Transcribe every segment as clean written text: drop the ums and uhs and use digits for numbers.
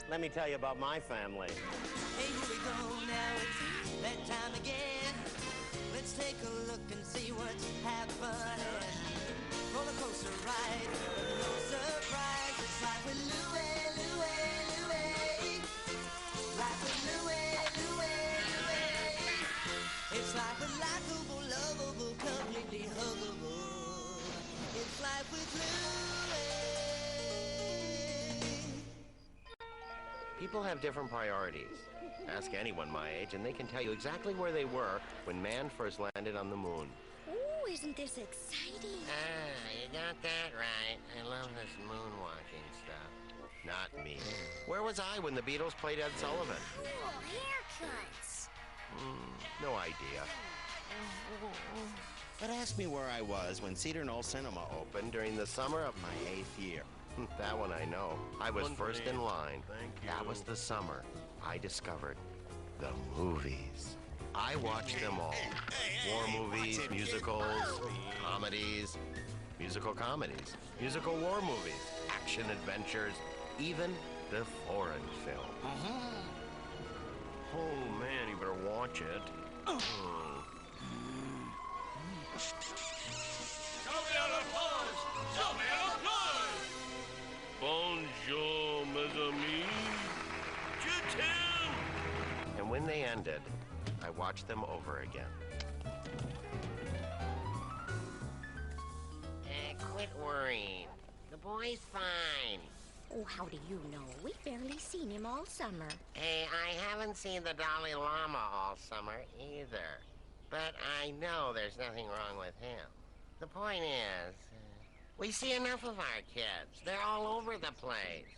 let me tell you about my family. Hey, here we go now, it's that time again. Let's take a look and see what's happening. Roller coaster ride, no surprise. It's life with Louie, Louie, Louie. Life with Louie, Louie, Louie. It's life with likable, lovable, completely huggable. It's life with Louie. People have different priorities. Ask anyone my age, and they can tell you exactly where they were when man first landed on the moon. Oh, isn't this exciting? Ah, you got that right. I love this moonwalking stuff. Not me. Where was I when the Beatles played Ed Sullivan? Cool haircuts. No idea. But ask me where I was when Cedar Knoll Cinema opened during the summer of my 8th year. That one I know. I was first in line. That was the summer I discovered the movies. I watched them all. War movies, musicals, comedies, musical comedies, musical war movies, action adventures, even the foreign film. Oh, man, you better watch it. Bonjour, mes amis. Je t'aime. And when they ended, I watched them over again. Quit worrying. The boy's fine. Oh, how do you know? We've barely seen him all summer. Hey, I haven't seen the Dalai Lama all summer either. But I know there's nothing wrong with him. The point is, we see enough of our kids. They're all over the place.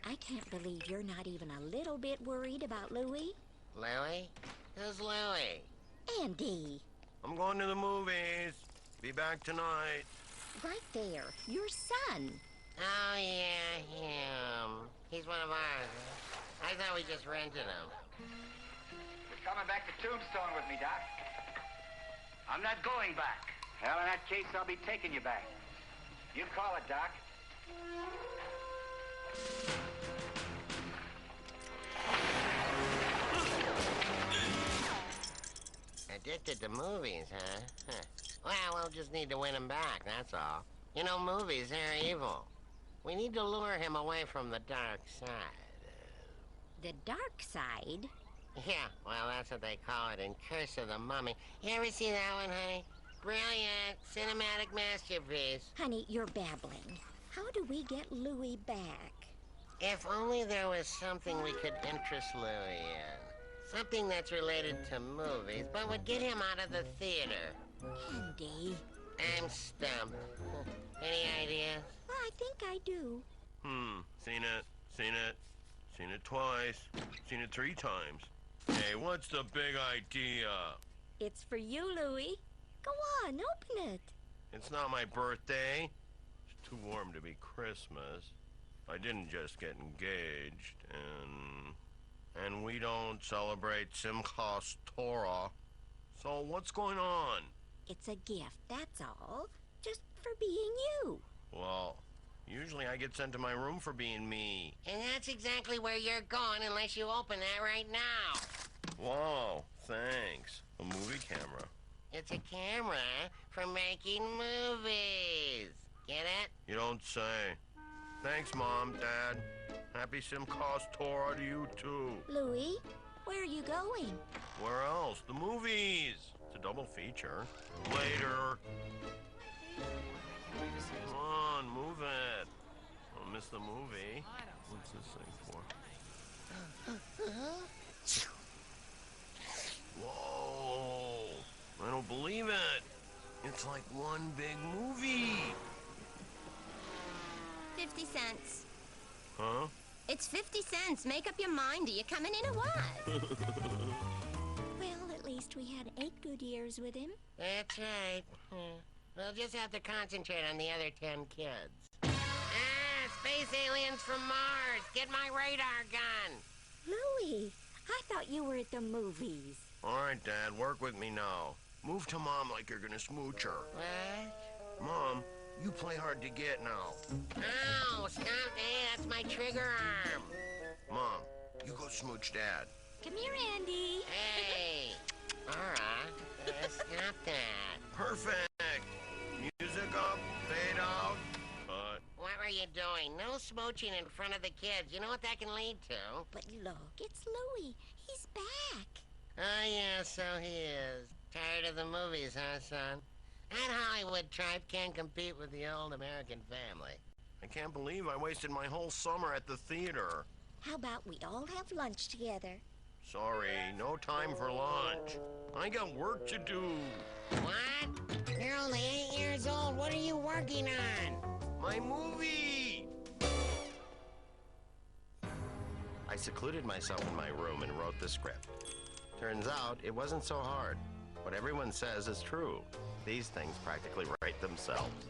I can't believe you're not even a little bit worried about Louie. Louie? Who's Louie? Andy. I'm going to the movies. Be back tonight. Right there. Your son. Oh, yeah, him. He's one of ours. I thought we just rented him. You're coming back to Tombstone with me, Doc. I'm not going back. Well, in that case, I'll be taking you back. You call it, Doc. Addicted to movies, huh? Well, we'll just need to win him back, that's all. You know, movies, they're evil. We need to lure him away from the dark side. The dark side? Yeah, well, that's what they call it in Curse of the Mummy. You ever see that one, honey? Brilliant, cinematic masterpiece. Honey, you're babbling. How do we get Louie back? If only there was something we could interest Louie in. Something that's related to movies, but would get him out of the theater. Andy. I'm stumped. Any ideas? Well, I think I do. Seen it. Seen it twice. Seen it 3 times. Hey, what's the big idea? It's for you, Louie. Go on, open it. It's not my birthday. It's too warm to be Christmas. I didn't just get engaged, and we don't celebrate Simchas Torah. So what's going on? It's a gift, that's all. Just for being you. Well, usually I get sent to my room for being me. And that's exactly where you're going unless you open that right now. Wow, thanks. A movie camera. It's a camera for making movies. Get it? You don't say. Thanks, Mom, Dad. Happy Simchas Torah to you, too. Louie, where are you going? Where else? The movies. It's a double feature. Later. Come on, move it. I'll miss the movie. What's this thing for? Whoa. I don't believe it. It's like one big movie. 50 cents. Huh? It's 50 cents. Make up your mind. Are you coming in or what? Well, at least we had 8 good years with him. That's right. We'll just have to concentrate on the other 10 kids. Ah, space aliens from Mars. Get my radar gun. Louie, I thought you were at the movies. All right, Dad, work with me now. Move to Mom like you're gonna smooch her. What? Mom, you play hard to get now. Ow, stop. Hey, that's my trigger arm. Mom, you go smooch Dad. Come here, Andy. Hey! Laura, stop that. Perfect. Music up, fade out. Cut. What were you doing? No smooching in front of the kids. You know what that can lead to? But look, it's Louie. He's back. Oh, yeah, so he is. Tired of the movies, huh, son? That Hollywood tripe can't compete with the old American family. I can't believe I wasted my whole summer at the theater. How about we all have lunch together? Sorry, no time for lunch. I got work to do. What? You're only 8 years old. What are you working on? My movie! I secluded myself in my room and wrote the script. Turns out, it wasn't so hard. What everyone says is true. These things practically write themselves.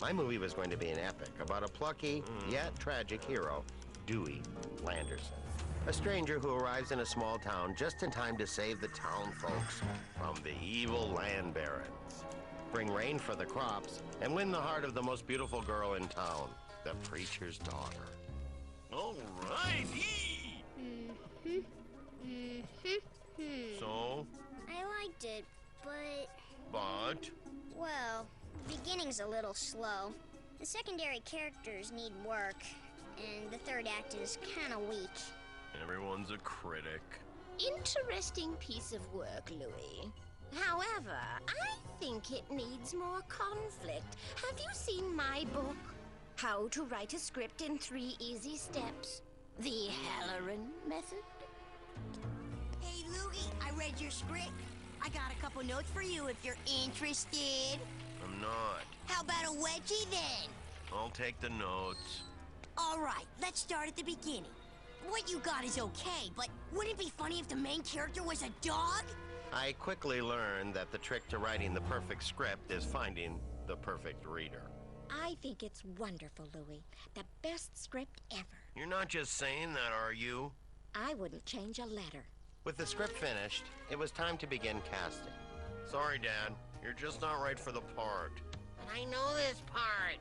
My movie was going to be an epic about a plucky, yet tragic hero, Dewey Landerson. A stranger who arrives in a small town just in time to save the town folks from the evil land barons, bring rain for the crops, and win the heart of the most beautiful girl in town, the preacher's daughter. All righty! So? I liked it, But? well, the beginning's a little slow. The secondary characters need work, and the third act is kind of weak. Everyone's a critic. Interesting piece of work, Louie. However, I think it needs more conflict. Have you seen my book? How to Write a Script in 3 Easy Steps. The Halloran Method. Hey, Louie, I read your script. I got a couple notes for you if you're interested. I'm not. How about a wedgie then? I'll take the notes. All right, let's start at the beginning. What you got is okay, but wouldn't it be funny if the main character was a dog? I quickly learned that the trick to writing the perfect script is finding the perfect reader. I think it's wonderful, Louie. The best script ever. You're not just saying that, are you? I wouldn't change a letter. With the script finished, it was time to begin casting. Sorry, Dad. You're just not right for the part. But I know this part.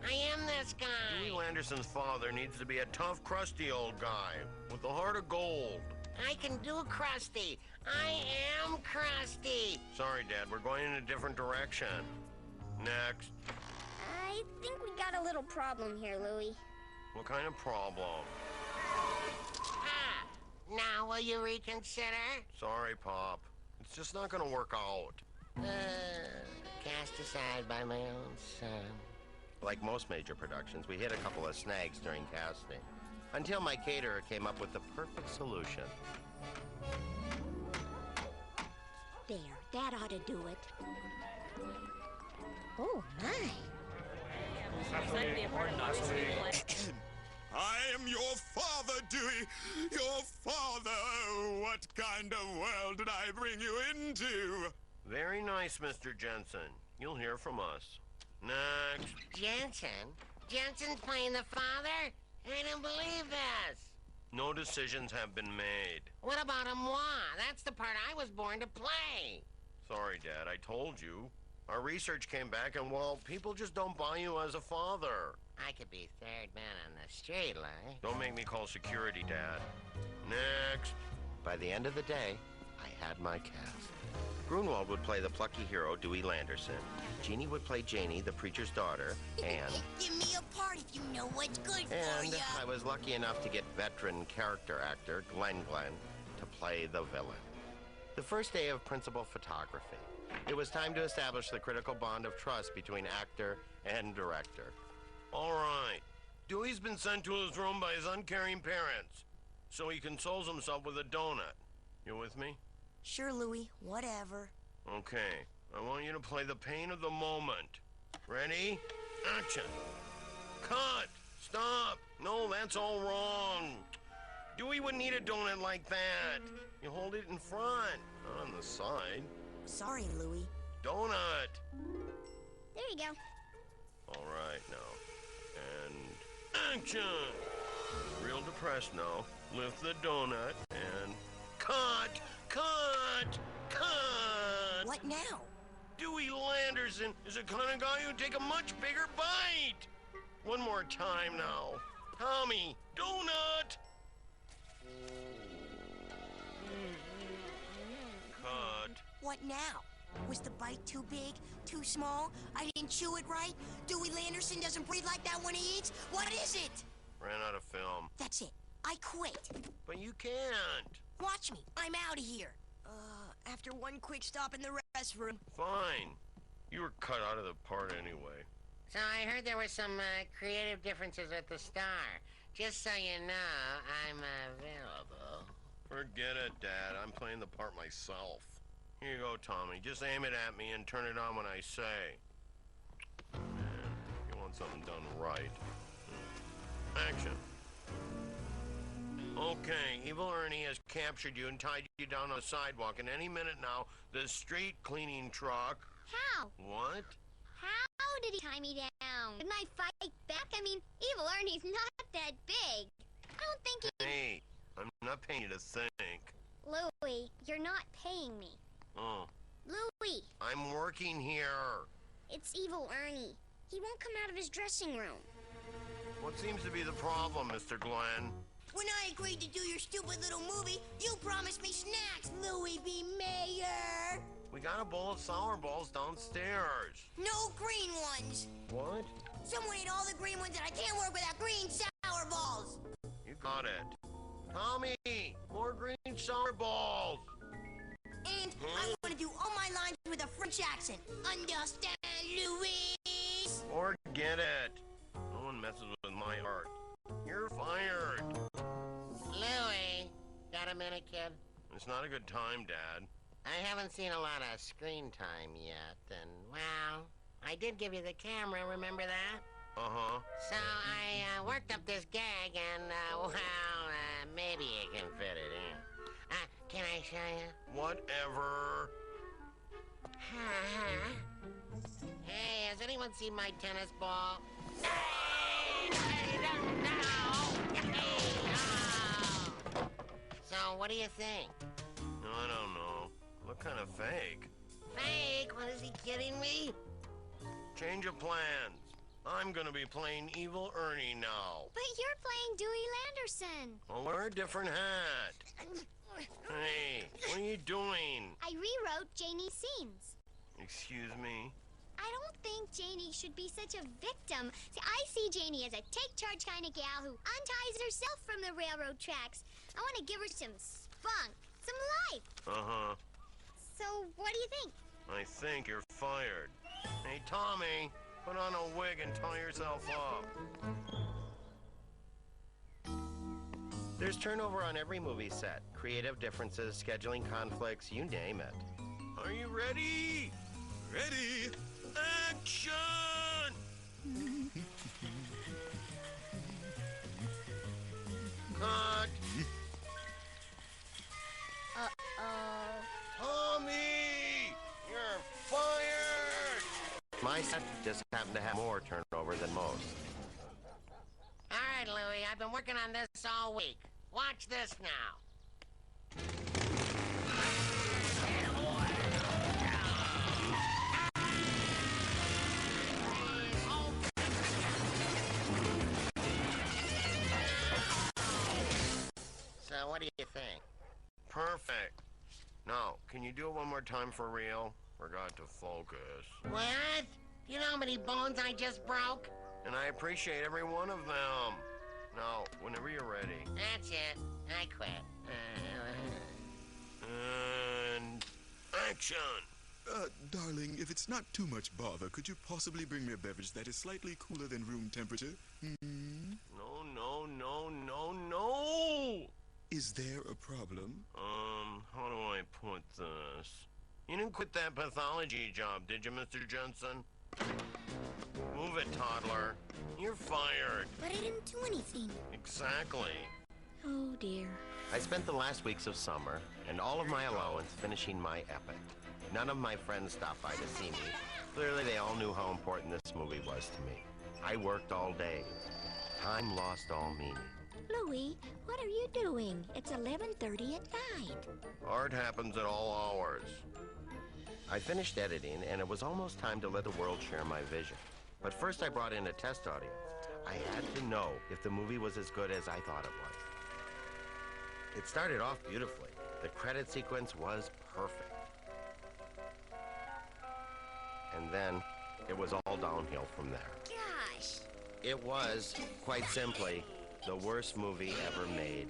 I am this guy. Dewey Landerson's father needs to be a tough, crusty old guy with a heart of gold. I can do Krusty. I am Krusty. Sorry, Dad. We're going in a different direction. Next. I think we got a little problem here, Louie. What kind of problem? Ah, now will you reconsider? Sorry, Pop. It's just not gonna work out. Cast aside by my own son. Like most major productions, we hit a couple of snags during casting. Until my caterer came up with the perfect solution. There, that ought to do it. Oh, my. I am your father, Dewey. Your father. What kind of world did I bring you into? Very nice, Mr. Jensen. You'll hear from us. Next. Jensen? Jensen's playing the father? I don't believe this. No decisions have been made. What about a moi? That's the part I was born to play. Sorry, Dad. I told you. Our research came back and, well, people just don't buy you as a father. I could be third man on the street, Larry. Don't make me call security, Dad. Next. By the end of the day, I had my cast. Grunwald would play the plucky hero, Dewey Landerson. Jeannie would play Janie, the preacher's daughter, and... Give me a part if you know what's good for And ya. I was lucky enough to get veteran character actor Glenn to play the villain. The first day of principal photography, it was time to establish the critical bond of trust between actor and director. All right. Dewey's been sent to his room by his uncaring parents, so he consoles himself with a donut. You with me? Sure, Louie, whatever. Okay. I want you to play the pain of the moment. Ready? Action. Cut. Stop. No, that's all wrong. Dewey wouldn't eat a donut like that. You hold it in front, not on the side. Sorry, Louie. Donut. There you go. All right, now. And action. Real depressed now. Lift the donut and cut. Cut. Cut. What now? Dewey Landerson is the kind of guy who'd take a much bigger bite. One more time now. Tommy, donut. Cut. What now? Was the bite too big? Too small? I didn't chew it right? Dewey Landerson doesn't breathe like that when he eats? What is it? Ran out of film. That's it. I quit. But you can't. Watch me. I'm out of here. After one quick stop in the restroom. Fine. You were cut out of the part anyway. So I heard there were some creative differences at the Star. Just so you know, I'm available. Forget it, Dad. I'm playing the part myself. Here you go, Tommy. Just aim it at me and turn it on when I say. Man, you want something done right. Action. Okay, Evil Ernie has captured you and tied you down on the sidewalk, and any minute now, the street cleaning truck... How? What? How did he tie me down? Didn't I fight back? I mean, Evil Ernie's not that big. I don't think he... Hey, I'm not paying you to think. Louie, you're not paying me. Oh. Louie, I'm working here. it's Evil Ernie. He won't come out of his dressing room. What seems to be the problem, Mr. Glenn? When I agreed to do your stupid little movie, you promised me snacks, Louie B. Mayer. We got a bowl of sour balls downstairs. No green ones. What? Someone ate all the green ones, and I can't work without green sour balls. You got it. Tommy, more green sour balls. And I want to do all my lines with a French accent. Understand, Louise? Forget it. No one messes with my heart. You're fired. Louie, got a minute, kid? It's not a good time, Dad. I haven't seen a lot of screen time yet, and, well, I did give you the camera, remember that? Uh-huh. So I worked up this gag, and, maybe you can fit it in. Can I show you? Whatever. Hey, has anyone seen my tennis ball? So, what do you think? I don't know. Look kind of fake. Fake? What, is he kidding me? Change of plans. I'm gonna be playing Evil Ernie now. But you're playing Dewey Landerson. I'll wear a different hat. Hey, what are you doing? I rewrote Janie's scenes. Excuse me? I don't think Janie should be such a victim. See, I see Janie as a take-charge kind of gal who unties herself from the railroad tracks. I want to give her some spunk, some life. Uh-huh. So, what do you think? I think you're fired. Hey, Tommy, put on a wig and tie yourself up. There's turnover on every movie set. Creative differences, scheduling conflicts, you name it. Are you ready? Ready? Action! Cut! Tommy! You're fired! My set just happened to have more turnover than most. All right, Louie, I've been working on this all week. Watch this now. So, what do you think? Perfect. Now, can you do it one more time for real? Forgot to focus. What? You know how many bones I just broke? And I appreciate every one of them. Now, whenever you're ready. That's it. I quit. And action! Darling, if it's not too much bother, could you possibly bring me a beverage that is slightly cooler than room temperature? No, no, no, no, no! Is there a problem? How do I put this? You didn't quit that pathology job, did you, Mr. Jensen? Move it, toddler. You're fired. But I didn't do anything. Exactly. Oh, dear. I spent the last weeks of summer and all of my allowance finishing my epic. None of my friends stopped by to see me. Clearly, they all knew how important this movie was to me. I worked all day. Time lost all meaning. Louie, what are you doing? It's 11:30 at night. Art happens at all hours. I finished editing, and it was almost time to let the world share my vision. But first, I brought in a test audience. I had to know if the movie was as good as I thought it was. It started off beautifully. The credit sequence was perfect. And then it was all downhill from there. Gosh. It was, quite simply, the worst movie ever made.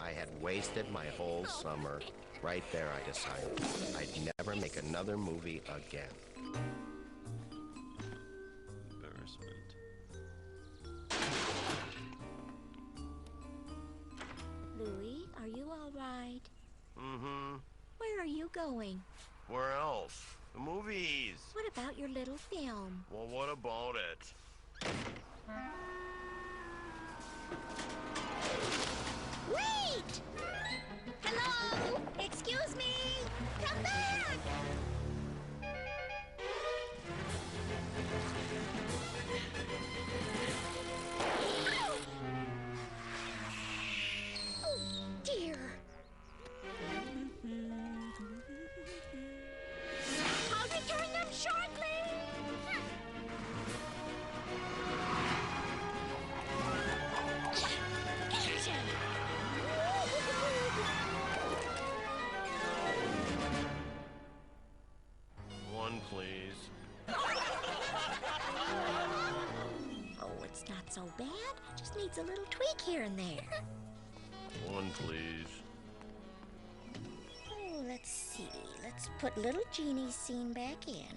I had wasted my whole summer. Right there, I decided I'd never make another movie again. Embarrassment. Louie, are you all right? Mm-hmm. Where are you going? Where else? The movies. What about your little film? Well, what about it? Wait! Hello? Excuse me? Come back! Oh, dear. I'll return them shortly. One, please. Oh, it's not so bad. Just needs a little tweak here and there. One, please. Oh, let's see. Let's put little Jeannie's scene back in.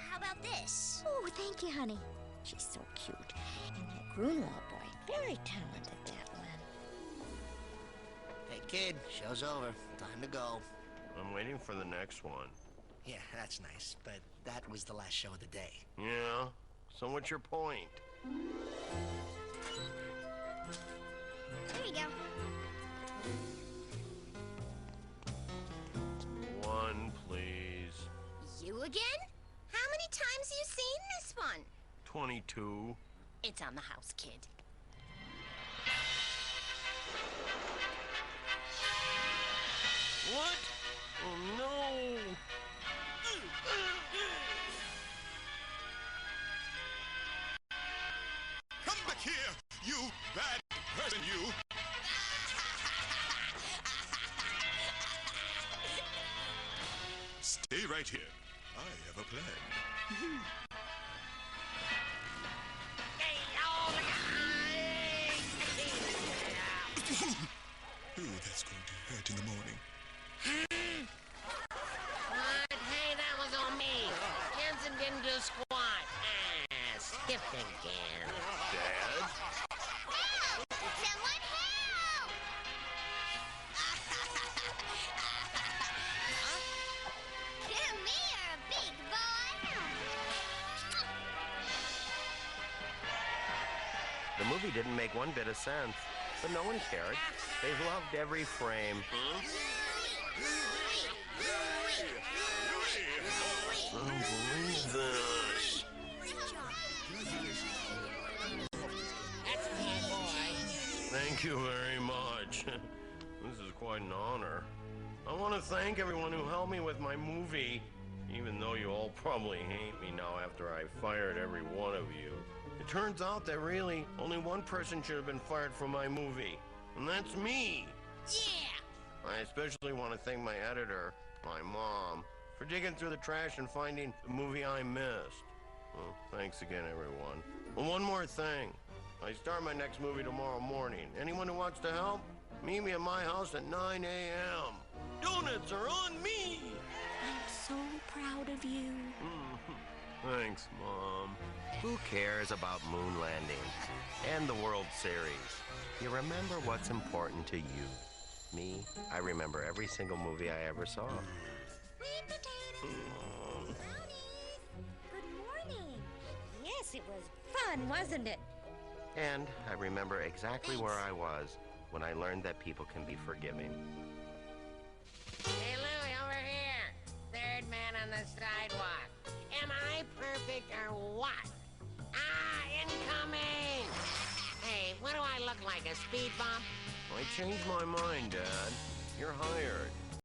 How about this? Oh, thank you, honey. She's so cute. And that Grunwald boy, very talented, that one. Hey, kid, show's over. Time to go. I'm waiting for the next one. Yeah, that's nice, but that was the last show of the day. Yeah? So what's your point? There you go. One, please. You again? How many times have you seen this one? 22. It's on the house, kid. What? Oh, no! Come back here, you bad person, you! Stay right here. I have a plan. Ooh, that's going to hurt in the morning. What? Hey, that was on me. Jensen didn't do squat. Skipped again. Dad? Help! Someone help! Come here, big boy. The movie didn't make one bit of sense, but no one cared. They loved every frame. I don't believe this. That's my boy. Thank you very much. This is quite an honor. I want to thank everyone who helped me with my movie, even though you all probably hate me now after I fired every one of you. It turns out that really only one person should have been fired from my movie, and that's me. Yeah! I especially want to thank my editor, my mom, for digging through the trash and finding the movie I missed. Well, thanks again, everyone. And one more thing. I start my next movie tomorrow morning. Anyone who wants to help, meet me at my house at 9 a.m. Donuts are on me! I'm so proud of you. Thanks, Mom. Who cares about moon landings and the World Series? You remember what's important to you. Me, I remember every single movie I ever saw. Sweet potatoes. Brownies. Good morning. Yes, it was fun, wasn't it? And I remember exactly where I was when I learned that people can be forgiving. Hey, Louie, over here. Third man on the sidewalk. Am I perfect or what? Incoming! Hey, what do I look like, a speed bump? I changed my mind, Dad. You're hired.